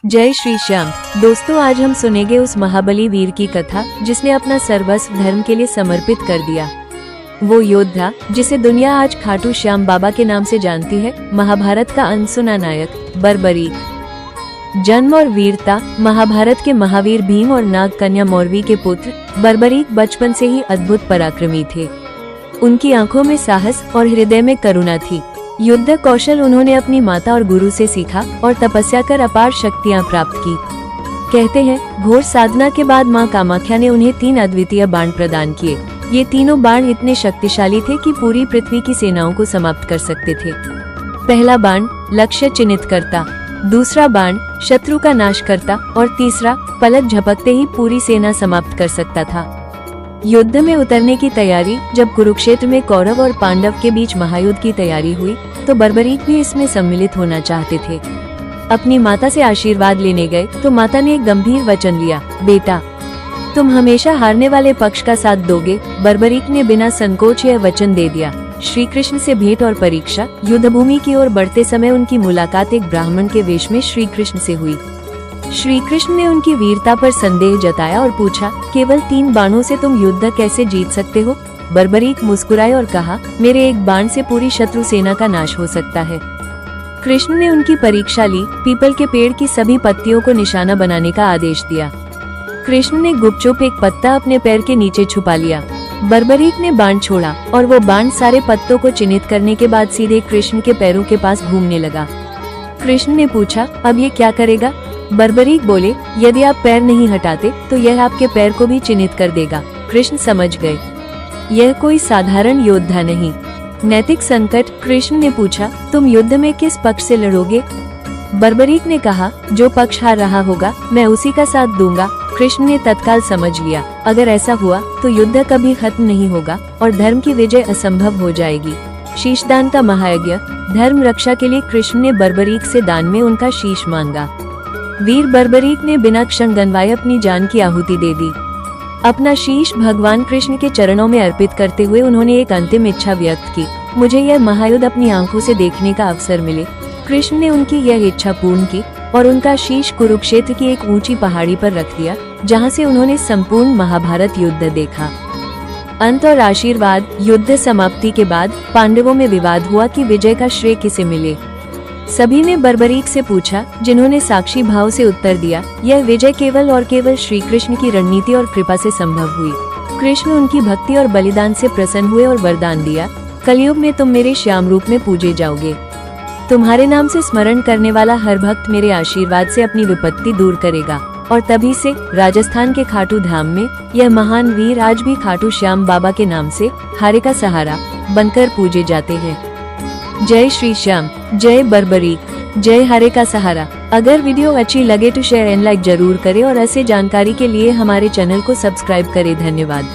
जय श्री श्याम। दोस्तों, आज हम सुनेंगे उस महाबली वीर की कथा जिसने अपना सर्वस्व धर्म के लिए समर्पित कर दिया। वो योद्धा जिसे दुनिया आज खाटू श्याम बाबा के नाम से जानती है, महाभारत का अनसुना नायक बर्बरीक। जन्म और वीरता। महाभारत के महावीर भीम और नाग कन्या मौरवी के पुत्र बर्बरीक बचपन से ही अद्भुत पराक्रमी थे। उनकी आंखों में साहस और हृदय में करुणा थी। युद्ध कौशल उन्होंने अपनी माता और गुरु से सीखा और तपस्या कर अपार शक्तियां प्राप्त की। कहते हैं, घोर साधना के बाद मां कामाख्या ने उन्हें 3 अद्वितीय बाण प्रदान किए। ये तीनों बाण इतने शक्तिशाली थे कि पूरी पृथ्वी की सेनाओं को समाप्त कर सकते थे। पहला बाण लक्ष्य चिन्हित करता, दूसरा बाण शत्रु का नाश करता और तीसरा पलक झपकते ही पूरी सेना समाप्त कर सकता था। युद्ध में उतरने की तैयारी। जब कुरुक्षेत्र में कौरव और पांडव के बीच महायुद्ध की तैयारी हुई तो बर्बरीक भी इसमें सम्मिलित होना चाहते थे। अपनी माता से आशीर्वाद लेने गए तो माता ने एक गंभीर वचन लिया, बेटा तुम हमेशा हारने वाले पक्ष का साथ दोगे। बर्बरीक ने बिना संकोच यह वचन दे दिया। श्री कृष्ण से भेंट और परीक्षा। युद्धभूमि की ओर बढ़ते समय उनकी मुलाकात एक ब्राह्मण के वेश में श्री कृष्ण से हुई। श्री कृष्ण ने उनकी वीरता पर संदेह जताया और पूछा, केवल 3 बाणों से तुम युद्ध कैसे जीत सकते हो? बर्बरीक मुस्कुराए और कहा, मेरे एक बाण से पूरी शत्रु सेना का नाश हो सकता है। कृष्ण ने उनकी परीक्षा ली। पीपल के पेड़ की सभी पत्तियों को निशाना बनाने का आदेश दिया। कृष्ण ने गुपचुप एक पत्ता अपने पैर के नीचे छुपा लिया। बर्बरीक ने बाण छोड़ा और वो बाण सारे पत्तों को चिन्हित करने के बाद सीधे कृष्ण के पैरों के पास घूमने लगा। कृष्ण ने पूछा, अब ये क्या करेगा? बर्बरीक बोले, यदि आप पैर नहीं हटाते तो यह आपके पैर को भी चिन्हित कर देगा। कृष्ण समझ गए, यह कोई साधारण योद्धा नहीं। नैतिक संकट। कृष्ण ने पूछा, तुम युद्ध में किस पक्ष से लड़ोगे? बर्बरीक ने कहा, जो पक्ष हार रहा होगा मैं उसी का साथ दूंगा। कृष्ण ने तत्काल समझ लिया, अगर ऐसा हुआ तो युद्ध कभी खत्म नहीं होगा और धर्म की विजय असंभव हो जाएगी। शीशदान का महायज्ञ। धर्म रक्षा के लिए कृष्ण ने बर्बरीक से दान में उनका शीश मांगा। वीर बर्बरीक ने बिना क्षण गंवाए अपनी जान की आहुति दे दी। अपना शीश भगवान कृष्ण के चरणों में अर्पित करते हुए उन्होंने एक अंतिम इच्छा व्यक्त की, मुझे यह महायुद्ध अपनी आंखों से देखने का अवसर मिले। कृष्ण ने उनकी यह इच्छा पूर्ण की और उनका शीश कुरुक्षेत्र की एक ऊंची पहाड़ी पर रख दिया, जहां से उन्होंने संपूर्ण महाभारत युद्ध देखा। अंत और आशीर्वाद। युद्ध समाप्ति के बाद पांडवों में विवाद हुआ कि विजय का श्रेय किसे मिले। सभी ने बर्बरीक से पूछा, जिन्होंने साक्षी भाव से उत्तर दिया, यह विजय केवल और केवल श्री कृष्ण की रणनीति और कृपा से संभव हुई। कृष्ण उनकी भक्ति और बलिदान से प्रसन्न हुए और वरदान दिया, कलयुग में तुम मेरे श्याम रूप में पूजे जाओगे। तुम्हारे नाम से स्मरण करने वाला हर भक्त मेरे आशीर्वाद से अपनी विपत्ति दूर करेगा। और तभी से राजस्थान के खाटू धाम में यह महान वीर आज भी खाटू श्याम बाबा के नाम से हारे का सहारा बनकर पूजे जाते हैं। जय श्री श्याम, जय बर्बरीक, जय हारे का सहारा। अगर वीडियो अच्छी लगे तो शेयर एंड लाइक जरूर करें और ऐसे जानकारी के लिए हमारे चैनल को सब्सक्राइब करें। धन्यवाद।